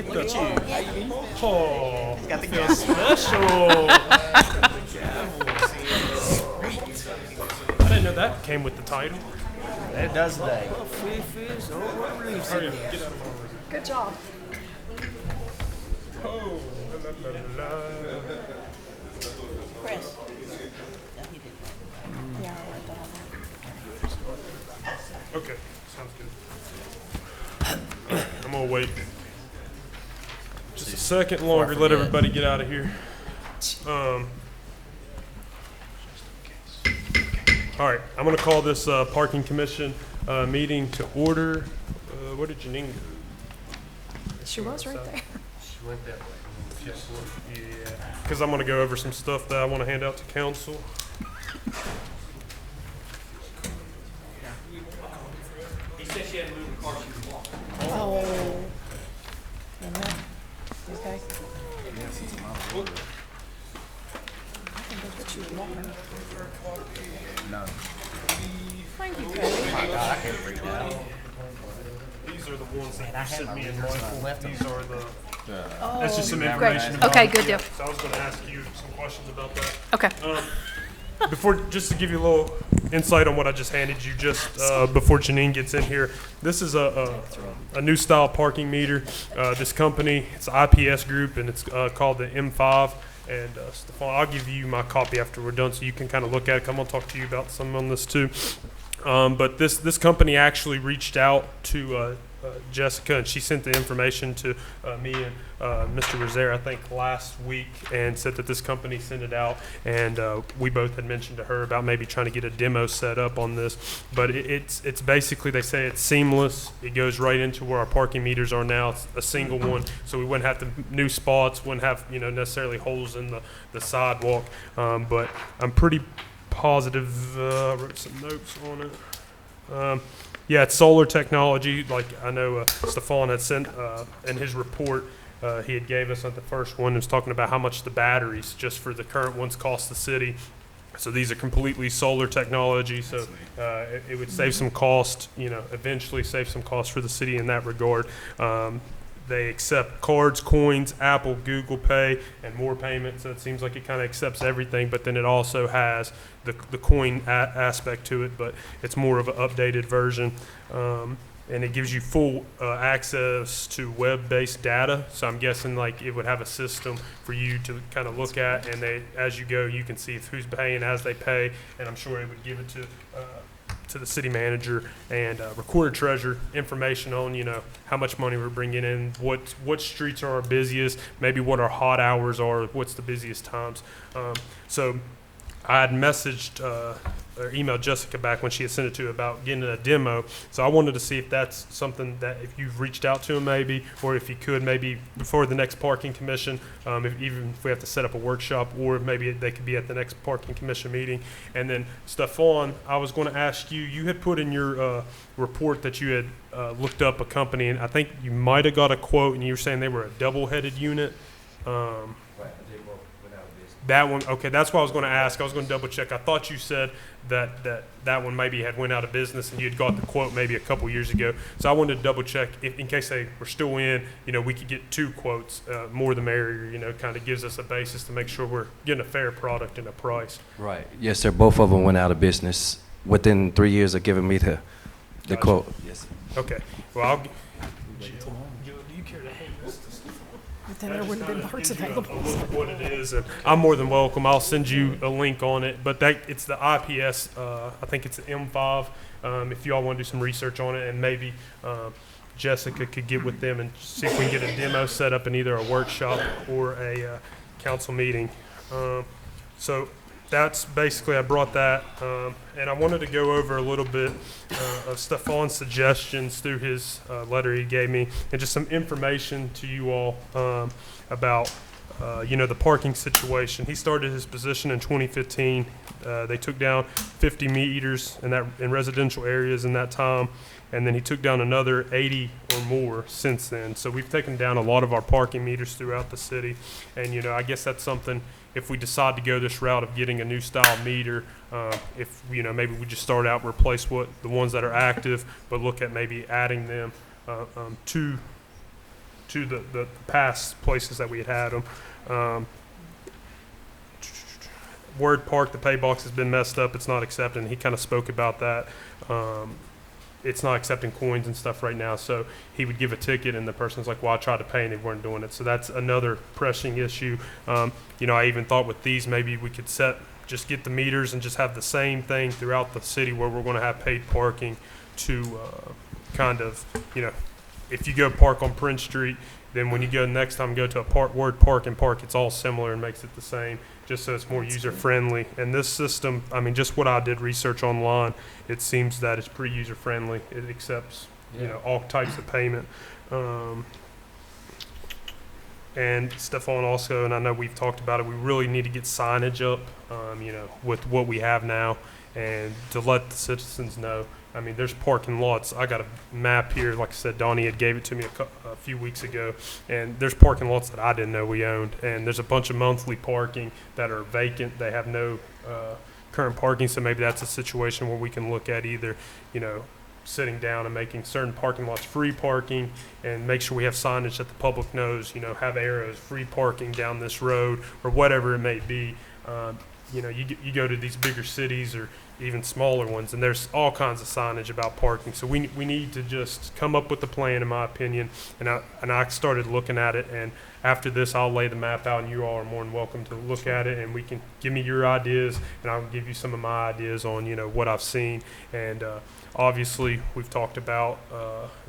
get Look the. at you. Oh, Got the feels gas. special. I didn't know that came with the title. It does today. Hurry up, get out of my way. Good job. Oh, la, la, la, la. Chris. Yeah, I wrote that on. Okay, sounds good. I'm gonna wait just a second longer, let everybody get out of here. All right, I'm gonna call this parking commission meeting to order. Where did Janine go? She was right there. She went that way. Yeah, because I'm gonna go over some stuff that I want to hand out to council. He said she had to move the car, she was walking. Oh. Okay. I think that's what she was walking. No. Thank you, Cody. Oh my God, I can't freak out. These are the ones Man, I that had sent my me and readers and I Michael. left them. These are the. Oh, That's just some great. information. about Okay, it. good deal. So I was going to ask you some questions about that. Okay. Before, just to give you a little insight on what I just handed you, just before Janine gets in here, this is a new style parking meter. This company, it's IPS Group, and it's called the M5. And Stefan, I'll give you my copy after we're done, so you can kind of look at it. I'm gonna talk to you about some on this too. But this company actually reached out to Jessica, and she sent the information to me and Mr. Rosaire, I think, last week, and said that this company sent it out, and we both had mentioned to her about maybe trying to get a demo set up on this. But it's basically, they say it's seamless. It goes right into where our parking meters are now. It's a single one, so we wouldn't have to new spots, wouldn't have necessarily holes in the sidewalk. But I'm pretty positive. I wrote some notes on it. Yeah, it's solar technology. Like I know Stefan had sent in his report, he had gave us on the first one, was talking about how much the batteries just for the current ones cost the city. So these are completely solar technology. So it would save some cost, eventually save some cost for the city in that regard. They accept cards, coins, Apple, Google Pay, and more payments. So it seems like it kind of accepts everything, but then it also has the coin aspect to it, but it's more of an updated version. And it gives you full access to web-based data. So I'm guessing like it would have a system for you to kind of look at, and as you go, you can see who's paying as they pay, and I'm sure it would give it to the city manager and recorder treasurer information on how much money we're bringing in, what streets are our busiest, maybe what our hot hours are, what's the busiest times. So I had messaged or emailed Jessica back when she had sent it to about getting a demo. So I wanted to see if that's something that if you've reached out to him maybe, or if you could maybe before the next parking commission, even if we have to set up a workshop, or maybe they could be at the next parking commission meeting. And then Stefan, I was going to ask you, you had put in your report that you had looked up a company, and I think you might have got a quote, and you were saying they were a double-headed unit. That one, okay, that's what I was going to ask. I was going to double check. I thought you said that one maybe had went out of business and you had got the quote maybe a couple years ago. So I wanted to double check in case they were still in, we could get two quotes, more the merrier, kind of gives us a basis to make sure we're getting a fair product and a price. Right. Yes, sir. Both of them went out of business within 3 years of giving me the Gotcha. quote. Yes, sir. Okay. Well, do you care to hand this to Stefan? But then there wouldn't have been parts available. A look at what it is, and I'm more than welcome. I'll send you a link on it. But it's the IPS. I think it's the M5. If you all want to do some research on it, and maybe Jessica could get with them and see if we can get a demo set up in either a workshop or a council meeting. So that's basically, I brought that, and I wanted to go over a little bit of Stefan's suggestions through his letter he gave me, and just some information to you all about the parking situation. He started his position in 2015. They took down 50 meters in residential areas in that time, and then he took down another 80 or more since then. So we've taken down a lot of our parking meters throughout the city, and I guess that's something. If we decide to go this route of getting a new style meter, if maybe we just start out, replace the ones that are active, but look at maybe adding them to to the past places that we had them. Word Park, the pay box has been messed up. It's not accepting. He kind of spoke about that. It's not accepting coins and stuff right now. So he would give a ticket, and the person's like, "Well, I tried to pay, and they weren't doing it." So that's another pressing issue. I even thought with these, maybe we could just get the meters and just have the same thing throughout the city where we're going to have paid parking to kind of, if you go park on Prince Street, then when you go next time, go to a Word Park and park, it's all similar and makes it the same, just so it's more user-friendly. And this system, just what I did research online, it seems that it's pretty user-friendly. It accepts, all types of payment. And Stefan also, and I know we've talked about it, we really need to get signage up, with what we have now, and to let the citizens know. There's parking lots. I got a map here. Like I said, Donnie had gave it to me a few weeks ago, and there's parking lots that I didn't know we owned. And there's a bunch of monthly parking that are vacant. They have no current parking, so maybe that's a situation where we can look at either, sitting down and making certain parking lots free parking, and make sure we have signage that the public knows, have arrows, free parking down this road, or whatever it may be. You go to these bigger cities or even smaller ones, and there's all kinds of signage about parking. So we need to just come up with a plan, in my opinion. And I started looking at it, and after this, I'll lay the map out, and you all are more than welcome to look at it, and we can give me your ideas, and I'll give you some of my ideas on, what I've seen. And obviously, we've talked about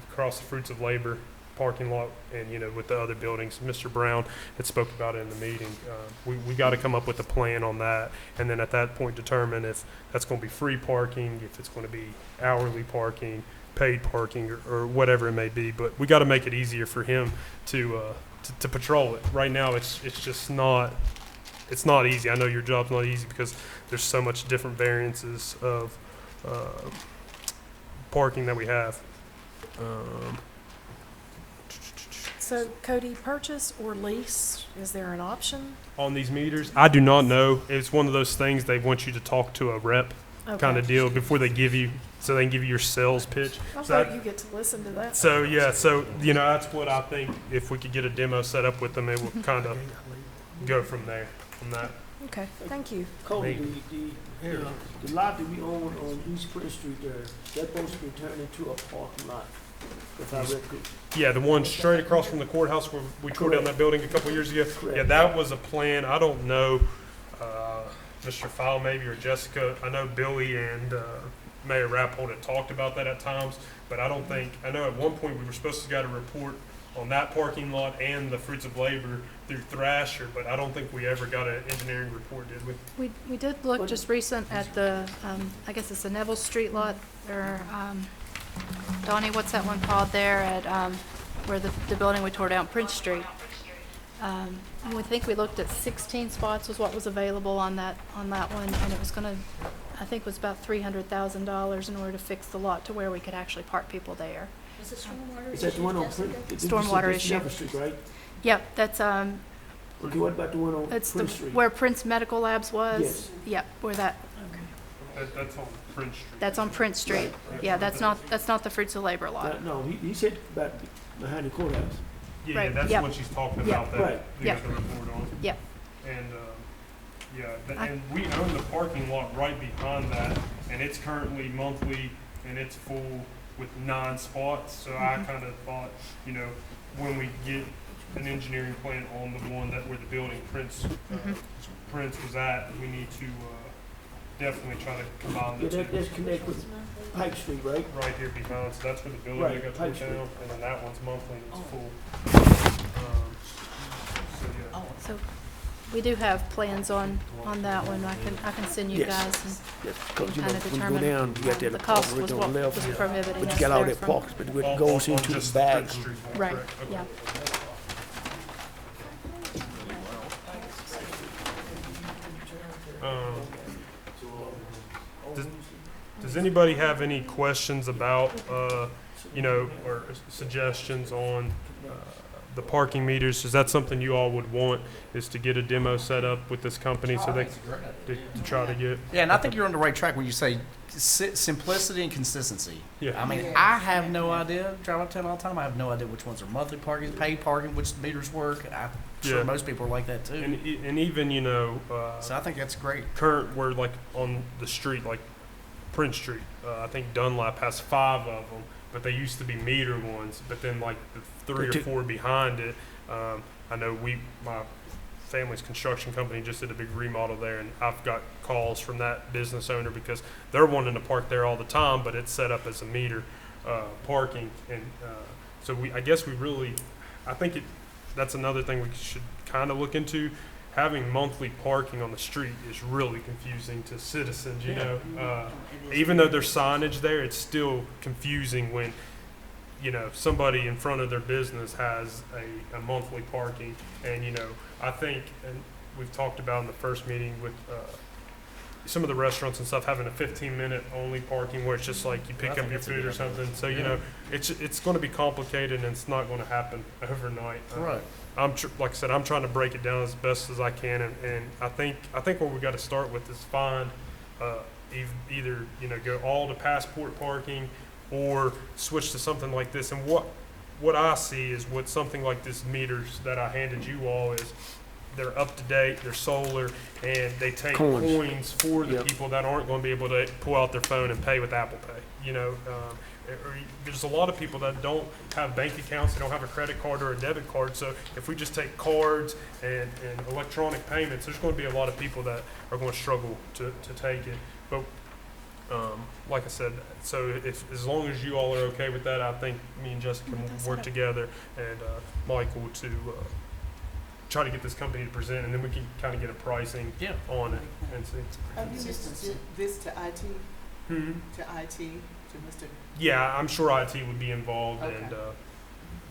across the Fruits of Labor parking lot, and with the other buildings, Mr. Brown had spoke about it in the meeting. We got to come up with a plan on that, and then at that point determine if that's going to be free parking, if it's going to be hourly parking, paid parking, or whatever it may be. But we got to make it easier for him to patrol it. Right now, it's just not. It's not easy. I know your job's not easy because there's so much different variances of parking that we have. So Cody, purchase or lease, is there an option? On these meters, I do not know. It's one of those things they want you to talk to a rep kind of deal before they give you, so they can give you your sales pitch. I So thought you get to listen to that. So that's what I think. If we could get a demo set up with them, it will kind of go from there. From that. Okay, thank you. Cody, the lot that we own on East Prince Street there, that's supposed to be turned into a parking lot. If I read good. Yeah, the one straight across from the courthouse where we tore down that building a couple years ago. Correct. Yeah, that was a plan. I don't know, Mr. Fowle maybe or Jessica. I know Billy and Mayor Rappold had talked about that at times, but I don't think. I know at one point we were supposed to get a report on that parking lot and the Fruits of Labor through Thrasher, but I don't think we ever got an engineering report, did we? We did look just recent at the, I guess it's the Neville Street lot, or, Donnie, what's that one called there at, where the building we tore down, Prince Street? We think we looked at 16 spots was what was available on that one, and it was gonna, I think it was about $300,000 in order to fix the lot to where we could actually park people there. Is it stormwater? Is that the one on Prince? Stormwater issue. Neville Street, right? Yep, that's, Okay, what about the one on it's Prince Street? where Prince Medical Labs was. Yes. Yep, where that, That's on Prince Street. that's on Prince Street. Yeah, that's not the Fruits of Labor lot. No, he said about behind the courthouse. Yeah, Right, that's yep. what she's talking Yep. about. That Right. you Yep. got the report on. Yep. And and we own the parking lot right behind that, and it's currently monthly, and it's full with 9 spots. So I kind of thought, when we get an engineering plan on the one that where the building Prince was at, we need to definitely try to combine the Yeah, two. that's connect with Pike Street, right? Right here behind, so that's where the building Right, that got Pike torn Street. down, and then that one's monthly and it's full. So yeah. So we do have plans on that one. I can send you Yes. guys. Yes, because you know, Kinda when you go determine down, you got that The cost was apartment what on the was left. prohibiting But us you got all there that from. parks, but it goes On into just the back. Prince Street one, Right, correct? Okay. yeah. Does anybody have any questions about, or suggestions on the parking meters, is that something you all would want, is to get a demo set up with this company so they, to try to get? Yeah, and I think you're on the right track when you say simplicity and consistency. Yeah. I mean, I have no idea, drive uptown all the time, I have no idea which ones are monthly parking, paid parking, which meters work. I'm sure Yeah. most people are like that too. And even, you know, So I think that's great. current, where like on the street, like Prince Street, I think Dunlap has 5 of them, but they used to be meter ones, but then like the 3 or 4 behind it, I know my family's construction company just did a big remodel there, and I've got calls from that business owner because they're wanting to park there all the time, but it's set up as a meter parking, and so I guess I think that's another thing we should kind of look into. Having monthly parking on the street is really confusing to citizens, you know. Even though there's signage there, it's still confusing when, you know, somebody in front of their business has a monthly parking. And, you know, I think, and we've talked about in the first meeting with some of the restaurants and stuff, having a 15-minute only parking where it's just like you pick up your food or something. So, you know, it's going to be complicated, and it's not going to happen overnight. Right. Like I said, I'm trying to break it down as best as I can, and I think what we got to start with is find either, you know, go all to passport parking or switch to something like this. And what I see is what something like this meters that I handed you all is. They're up to date, they're solar, and they take coins for the people that aren't going to be able to pull out their phone and pay with Apple Pay. You know, there's a lot of people that don't have bank accounts, they don't have a credit card or a debit card. So if we just take cards and electronic payments, there's going to be a lot of people that are going to struggle to take it. But like I said, so as long as you all are okay with that, I think me and Jessica can work together, and Michael to try to get this company to present, and then we can kind of get a pricing on it and see. This to IT, Hmm. to IT, to Mr. Yeah, I'm sure IT would be involved, Okay. and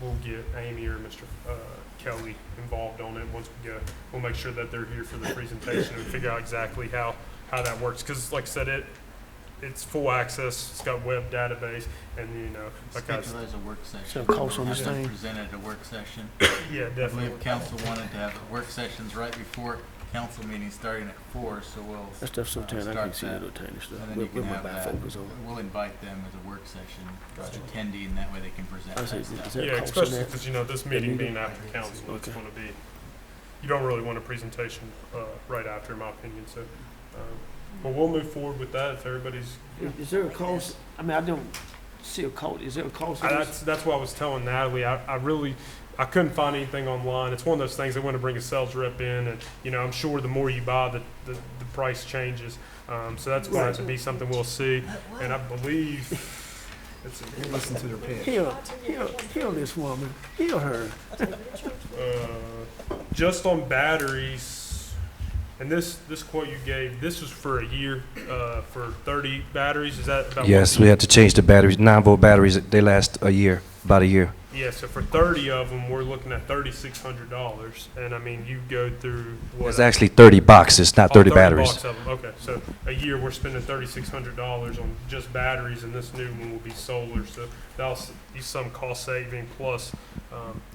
we'll get Amy or Mr. Kelly involved on it once we go. We'll make sure that they're here for the presentation and figure out exactly how that works. Because, like I said, it's full access. It's got web database, and you know, like I Schedule as a work session. So cost on this Have them thing? presented at a work session. yeah, I definitely. believe council wanted to have work sessions right before council meeting starting at 4, so we'll That stuff sometimes I can't start see that. that tiny stuff. And then We'll you can have buy that. focus on. We'll invite them as a work session attendee, and that way they can present I that say, stuff. is that Yeah, cost on especially that? because you know this meeting meeting? being after council, it's Okay. going to be. You don't really want a presentation right after, in my opinion. So, but we'll move forward with that if everybody's. Is there a cost? I mean, I don't see a cost. Is there a cost? on this? That's why I was telling Natalie. I couldn't find anything online. It's one of those things they want to bring a sales rep in, and you know I'm sure the more you buy, the price changes. So that's going to have to be something we'll see. And I believe. Listen to their pitch. Heal this woman. Heal her. Just on batteries, and this quote you gave, this was for a year for 30 batteries. Is that about? Yes, we had to change the batteries. 9-volt batteries, they last a year, about a year. Yeah, so for 30 of them, we're looking at $3,600. And I mean, you go through what? It's actually 30 boxes, not 30 batteries. Box of them. Okay, so a year we're spending $3,600 on just batteries, and this new one will be solar. So that'll be some cost saving. Plus,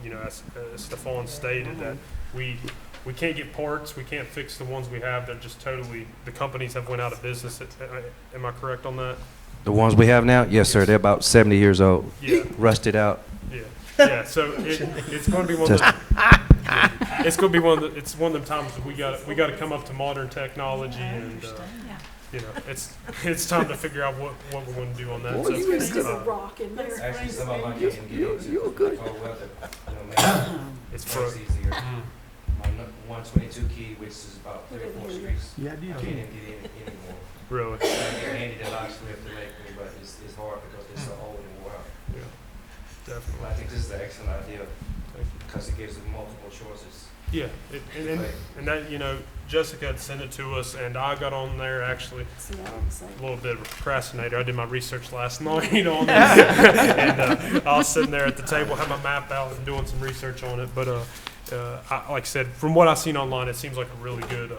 you know, as Stefan stated, that we can't get parts, we can't fix the ones we have. They're just totally, the companies have went out of business. Am I correct on that? The ones we have now? Yes, sir. They're about 70 years old. Yeah. Rusted out. Yeah. So it's going to be one of the. It's going to be one of the. It's one of the times that we got to come up to modern technology, and you know, it's time to figure out what we're going to do on that. Boy, So, you was There's a rock in there. Actually, some of them I can't get into. You're good. Cold weather, you know, it's makes for. it easier. My 122 key, which is about 3 or 4 streets, Yeah, I did I too. can't even get in anymore. Really. I get Andy the locksmith to make me, but it's hard because it's so old and wore out. Yeah. Definitely. But I think this is an excellent idea because it gives them multiple choices. Yeah, and that, you know, Jessica had sent it to us, and I got on there actually. See, I didn't say. A little bit of a procrastinator. I did my research last night on this, and I was sitting there at the table, had my map out, and doing some research on it. But like I said, from what I've seen online, it seems like a really good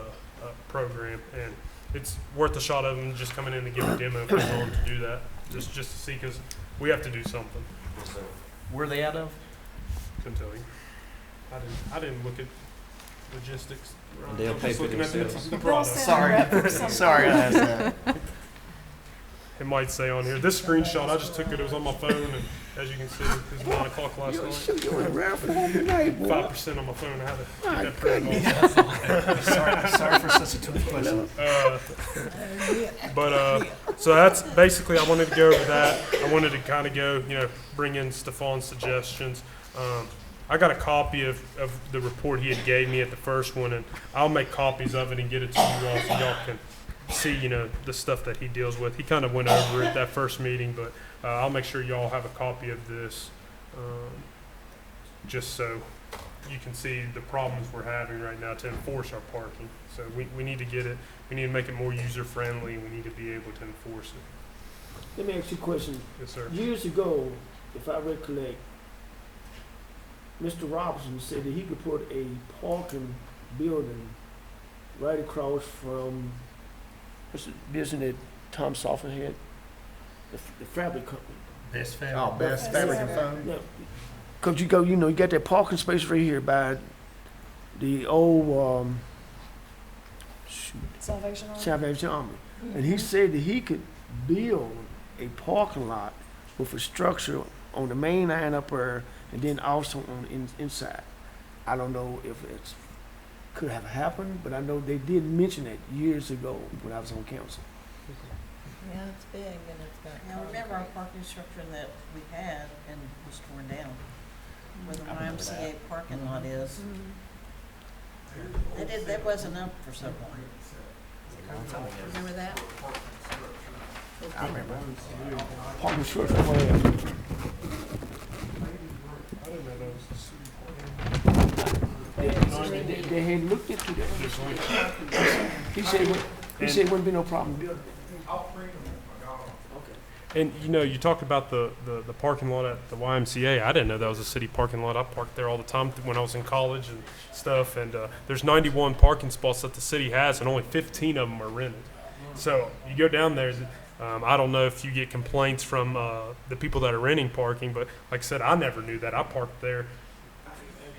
program, and it's worth a shot of them just coming in to give a demo if they're willing to do that, just to see, because we have to do something. So Where are they out of? Couldn't tell you. I didn't look at logistics. And they'll I'm pay just for looking at the themselves. the They'll product. send Sorry. a rep or something. Sorry, I asked that. It might say on here. This screenshot, I just took it. It was on my phone, and as you can see, it was 9 o'clock last night. Shoot, you in rare form tonight, boy. 5% on my phone. I had to My get that printed off. Sorry for such a tough question. So that's basically, I wanted to go over that. I wanted to kind of go, bring in Stefan's suggestions. I got a copy of the report he had gave me at the first one, and I'll make copies of it and get it to you all so y'all can see, the stuff that he deals with. He kind of went over it that first meeting, but I'll make sure y'all have a copy of this, just so you can see the problems we're having right now to enforce our parking. So we need to get it, we need to make it more user-friendly, and we need to be able to enforce it. Let me ask you a question. Yes, sir. Years ago, if I recollect, Mr. Robinson said that he could put a parking building right across from what's the business that Tom Soften had? The fabric company. Best family. Oh, Best fabric and foam. Yeah. Cause you go, you got that parking space right here by the old, Salvation Army. Salvation Army. And he said that he could build a parking lot with a structure on the main line up there and then also on inside. I don't know if it's could have happened, but I know they did mention it years ago when I was on council. Yeah, it's big and it's got. Now, remember our parking structure that we had and was torn down, where the YMCA parking lot is. That wasn't up for so long. Remember that? I remember. Parking structure. I didn't know that was the city parking. They had looked into that. He said it wouldn't be no problem. And you talked about the parking lot at the YMCA. I didn't know that was a city parking lot. I parked there all the time when I was in college and stuff. And there's 91 parking spots that the city has, and only 15 of them are rented. So you go down there. I don't know if you get complaints from the people that are renting parking, but like I said, I never knew that. I parked there.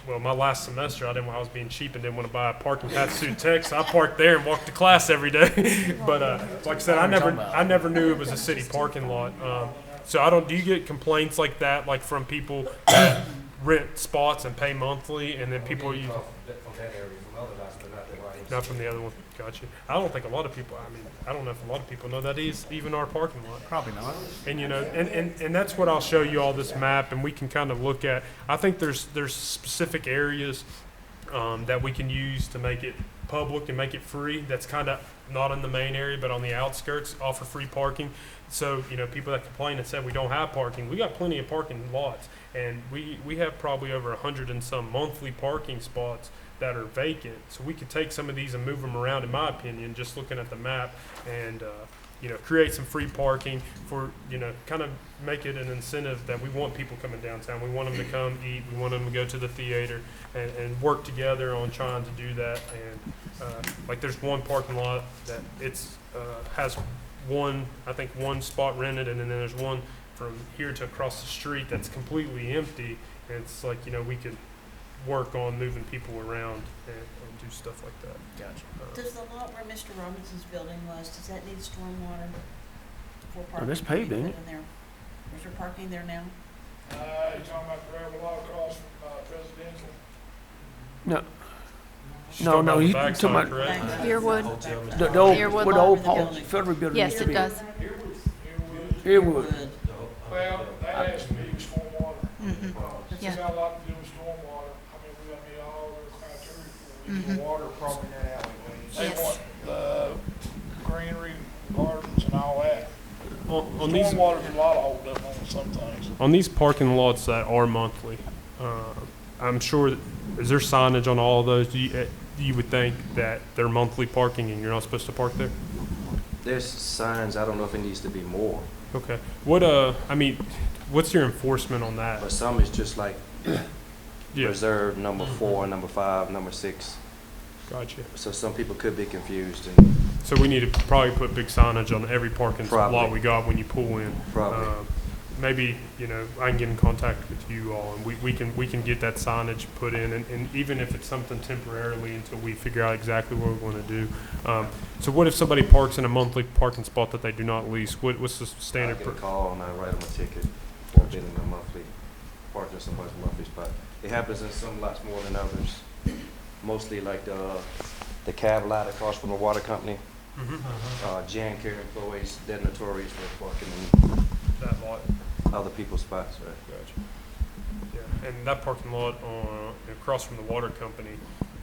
Well, my last semester, I was being cheap and didn't want to buy a parking pass suit text. I parked there and walked to class every day. But like I said, I never knew it was a city parking lot. So do you get complaints like that, like from people that rent spots and pay monthly, and then people From that area, from other lots, but not the YMCA. not from the other one? Gotcha. I don't think a lot of people. I don't know if a lot of people know that is even our parking lot. Probably not. And and that's what I'll show you all this map, and we can kind of look at. I think there's specific areas that we can use to make it public and make it free. That's kind of not in the main area, but on the outskirts, offer free parking. So people that complain and said we don't have parking, we got plenty of parking lots, and we have probably over 100 and some monthly parking spots that are vacant. So we could take some of these and move them around, in my opinion, just looking at the map, and create some free parking for, kind of make it an incentive that we want people coming downtown. We want them to come eat. We want them to go to the theater and work together on trying to do that. And like there's one parking lot that has one spot rented, and then there's one from here to across the street that's completely empty. And it's like, we could work on moving people around and do stuff like that. Gotcha. Does the lot where Mr. Robinson's building was, does that need stormwater for parking? that's paved, ain't it? Put in there? Is there parking there now? You talking about the gravel lot across from Presidential? No, She's No, talking no, about the you backside, talking about- correct? Beerwood, the old, Earwood where the lot old with the Paul building. Federal building yes, used to it be. does. It would. Wood. Well, that has to be stormwater. It's Yeah. got a lot to do with stormwater. I mean, we gotta meet all the criteria for water problem in that alleyways. They Yes. want the greenery, gardens and all that. On these Stormwater's a lot of hold up on some things. on these parking lots that are monthly, I'm sure is there signage on all of those? You would think that they're monthly parking and you're not supposed to park there? There's signs. I don't know if it needs to be more, Okay. What's your enforcement on that? but some is just like Yeah, reserved number 4, number 5, number 6. gotcha. So some people could be confused, and So we need to probably put big signage on every parking lot Probably. we got when you pull in. probably. maybe, you know, I can get in contact with you all, and we can get that signage put in, and even if it's something temporarily until we figure out exactly what we're going to do. So what if somebody parks in a monthly parking spot that they do not lease? What's the I standard? get a call and I write them a ticket for bidding a monthly, parking somebody's monthly spot. It happens in some lots more than others. Mostly like the cab lot across from the water company. Jan Care employees, they're notorious for parking in That lot. other people's spots, right? Gotcha. Yeah, and that parking lot across from the water company,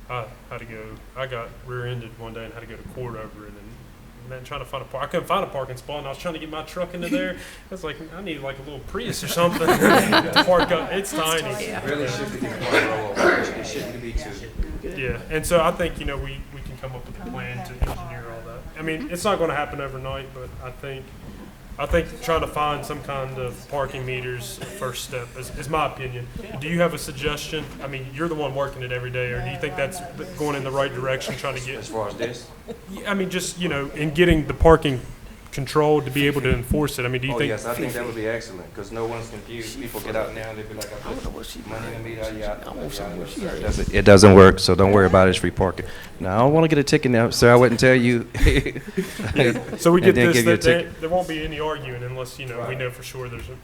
I had to go. I got rear-ended one day and had to go to court over it, and man, trying to find I couldn't find a parking spot, and I was trying to get my truck into there. I was like, I need like a little Prius or something to park up. It's tiny. Really shouldn't be one row. It shouldn't be two. Yeah, and so I think, you know, we can come up with a plan to engineer all that. I mean, it's not going to happen overnight, but I think trying to find some kind of parking meters first step is my opinion. Do you have a suggestion? I mean, you're the one working it every day, or do you think that's going in the right direction, trying to get? As far as this? I mean, just, you know, in getting the parking controlled to be able to enforce it. I mean, do you Oh, think? yes, I think that would be excellent, because no one's confused. People get out now and they be like, I put money in the meter, yeah. It doesn't work, so don't worry about it, it's free parking. Now, I don't want to get a ticket now, sir, I wouldn't tell you. So we And then get this, give you a that ticket. there won't be any arguing unless, you know, we Right. know for sure there's a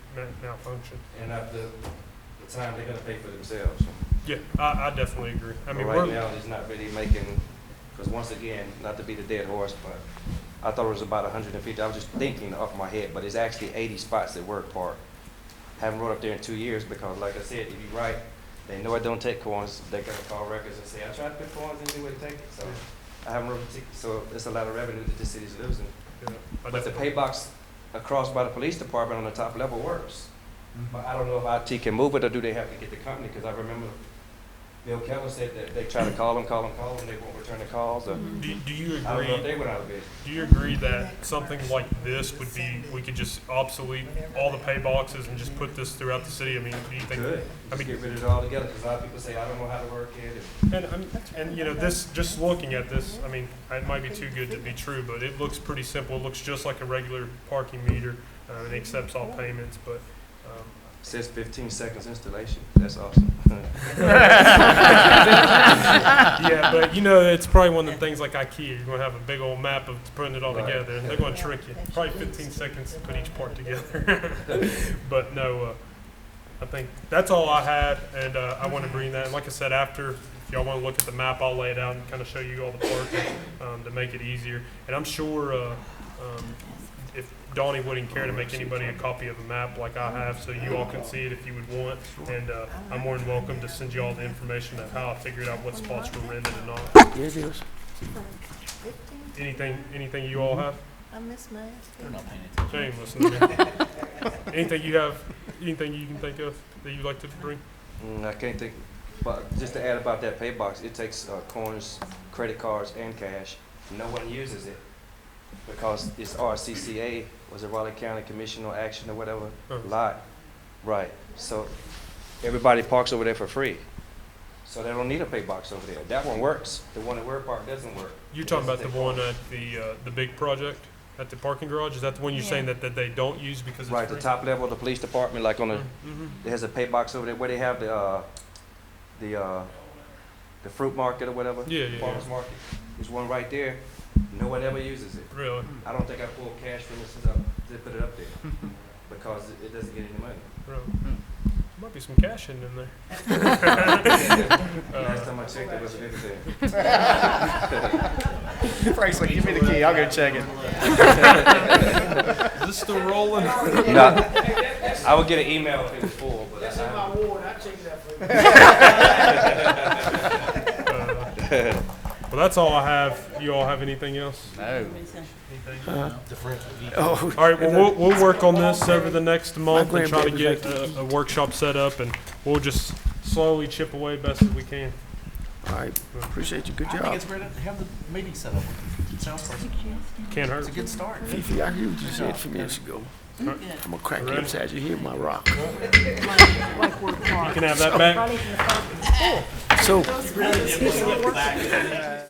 malfunction. And after the time, they're gonna pay for themselves. Yeah, I definitely agree. I mean, But right we're, now, it's not really making, because once again, not to be the dead horse, but I thought it was about 150. I was just thinking off my head, but it's actually 80 spots at Work Park. Haven't rode up there in 2 years because, like I said, if you write, they know I don't take coins. They gotta call records and say, I tried to put coins in, they wouldn't take it. So I haven't rode a ticket. So it's a lot of revenue that the city's losing. yeah, I But the definitely- pay box across by the police department on the top level works. But I don't know if IT can move it, or do they have to get the company? Because I remember Bill Keller said that they try to call them, they won't return the calls. Or Do you I don't know if agree? they went out of business. Do you agree that something like this would be, we could just obsolete all the pay boxes and just put this throughout the city? I mean, do you think? Could. I Just mean, get rid of it all together, because a lot of people say, I don't know how to work it. and you know, this, just looking at this, I mean, it might be too good to be true, but it looks pretty simple. It looks just like a regular parking meter, and it accepts all payments, but, It says 15 seconds installation. That's awesome. yeah, but you know, it's probably one of the things like IKEA. You're gonna have a big old map of putting it all Right. together, and they're gonna trick you. Probably 15 seconds to put each part together. But no, I think that's all I had, and I want to bring that. And like I said, after, if y'all want to look at the map, I'll lay it out and kind of show you all the parking to make it easier. And I'm sure if Donnie wouldn't care to make anybody a copy of a map like I have, so you all can see it if you would want. And I'm more than welcome to send you all the information of how I figured out what spots were rented and not. Yeah, it is. Anything you all have? I miss my. They're not paying attention. Shane, listen to me. Anything you have, anything you can think of that you'd like to bring? I can't think, but just to add about that pay box, it takes coins, credit cards, and cash. No one uses it because it's RCCA, was it Raleigh County Commission on Action or whatever, lot. Right, so everybody parks over there for free. So they don't need a pay box over there. That one works. The one at Word Park doesn't work. You're talking about the one at the big project at the parking garage? Is that the one you're saying that they don't use because it's Right, the free? top level of the police department, like on the, Mm-hmm. it has a pay box over there where they have the fruit market or whatever. Yeah, yeah, Farmers yeah. market. There's one right there. No one ever uses it. Really? I don't think I pulled cash from it since they put it up there because it doesn't get any money. Really? Might be some cash in there. Last time I checked, there wasn't anything. Frank's like, give me the key, I'll go check it. Is this still rolling? No, I would get an email if it was full, but That's in my ward, I check that for you. Well, that's all I have. You all have anything else? No. Oh, All right, well, we'll work on this over the next month and try to grandbabies get like to a workshop set up, and we'll just slowly chip away best as we can. all right, appreciate you, good I think job. it's great to have the meeting set up with the salesperson. Can't It's hurt. a good start. Fifi, I hear what you said a few minutes ago. I'm gonna crack you upside your head with my rock. You can have that back. So,